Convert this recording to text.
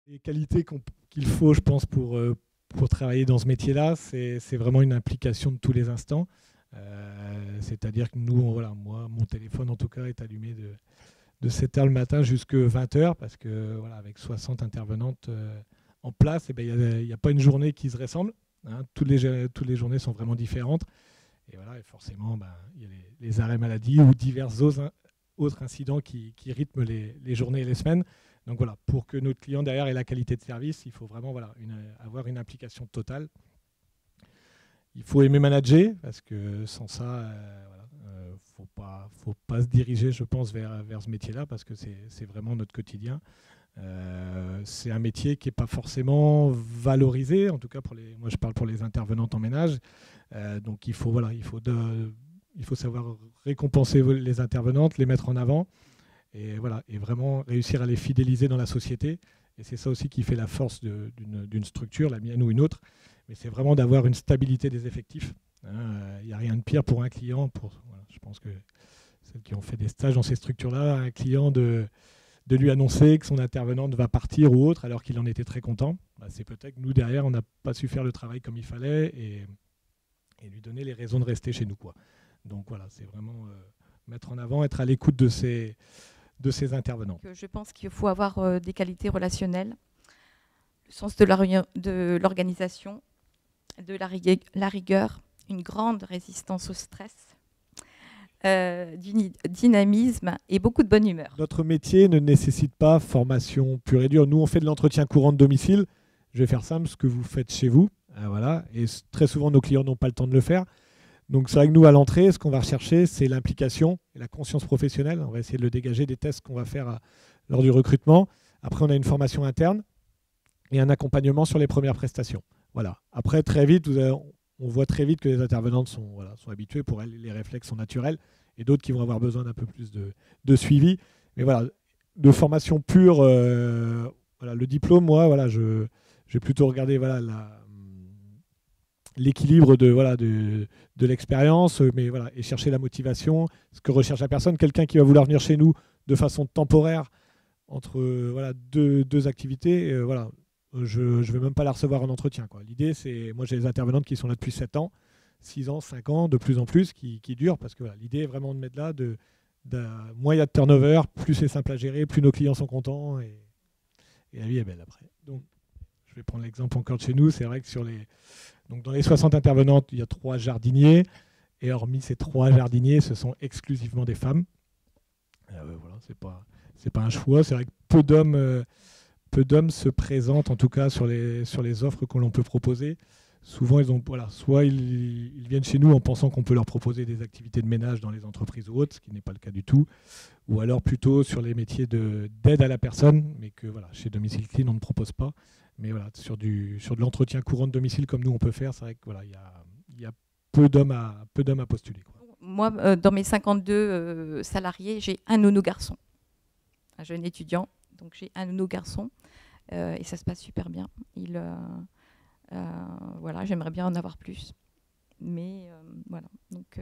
Les qualités qu'il faut, je pense, pour travailler dans ce métier-là, c'est vraiment une implication de tous les instants. C'est-à-dire que nous, voilà, moi, mon téléphone en tout cas est allumé de 7h le matin jusqu'à 20h parce que voilà, avec 60 intervenantes en place, il n'y a pas une journée qui se ressemble. Hein. Toutes les journées sont vraiment différentes. Et voilà, et forcément, il y a les arrêts maladie ou divers autres incidents qui rythment les journées et les semaines. Donc voilà, pour que notre client derrière ait la qualité de service, il faut vraiment avoir une implication totale. Il faut aimer manager, parce que sans ça, faut pas se diriger, je pense, vers ce métier-là, parce que c'est vraiment notre quotidien. C'est un métier qui n'est pas forcément valorisé, en tout cas moi je parle pour les intervenantes en ménage. Donc il faut savoir récompenser les intervenantes, les mettre en avant et vraiment réussir à les fidéliser dans la société. Et c'est ça aussi qui fait la force d'une structure, la mienne ou une autre. Mais c'est vraiment d'avoir une stabilité des effectifs. Il n'y a rien de pire pour un client. Je pense que celles qui ont fait des stages dans ces structures-là, un client de lui annoncer que son intervenante va partir ou autre alors qu'il en était très content. C'est peut-être que nous, derrière, on n'a pas su faire le travail comme il fallait et lui donner les raisons de rester chez nous, quoi. Donc voilà, c'est vraiment mettre en avant, être à l'écoute de ces intervenants. Je pense qu'il faut avoir des qualités relationnelles, le sens de l'organisation, de la rigueur, une grande résistance au stress, du dynamisme et beaucoup de bonne humeur. Notre métier ne nécessite pas formation pure et dure. Nous, on fait de l'entretien courant de domicile. Je vais faire simple, ce que vous faites chez vous. Voilà. Et très souvent, nos clients n'ont pas le temps de le faire. Donc c'est vrai que nous, à l'entrée, ce qu'on va rechercher, c'est l'implication et la conscience professionnelle. On va essayer de le dégager des tests qu'on va faire lors du recrutement. Après, on a une formation interne et un accompagnement sur les premières prestations. Voilà. Après, très vite, on voit très vite que les intervenantes sont habituées. Pour elles, les réflexes sont naturels. Et d'autres qui vont avoir besoin d'un peu plus de suivi. Mais voilà, de formation pure, le diplôme, moi, je vais plutôt regarder l'équilibre de l'expérience, mais voilà, et chercher la motivation, ce que recherche la personne. Quelqu'un qui va vouloir venir chez nous de façon temporaire entre deux activités, je ne vais même pas la recevoir en entretien, quoi. L'idée, c'est, moi j'ai des intervenantes qui sont là depuis 7 ans, 6 ans, 5 ans, de plus en plus, qui durent, parce que l'idée est vraiment de mettre là, moins il y a de turnover, plus c'est simple à gérer, plus nos clients sont contents, et la vie est belle après. Donc, je vais prendre l'exemple encore de chez nous. C'est vrai que donc dans les 60 intervenantes, il y a 3 jardiniers. Et hormis ces 3 jardiniers, ce sont exclusivement des femmes. Voilà, c'est pas un choix. C'est vrai que peu d'hommes se présentent, en tout cas sur les offres que l'on peut proposer. Souvent, soit ils viennent chez nous en pensant qu'on peut leur proposer des activités de ménage dans les entreprises ou autres, ce qui n'est pas le cas du tout. Ou alors plutôt sur les métiers d'aide à la personne, mais que chez Domicile Clean, on ne propose pas. Mais sur de l'entretien courant de domicile comme nous on peut faire, c'est vrai qu'il y a peu d'hommes à postuler, quoi. Moi, dans mes 52 salariés, j'ai un nounou garçon, un jeune étudiant. Donc j'ai un nounou garçon et ça se passe super bien. J'aimerais bien en avoir plus. Mais voilà, donc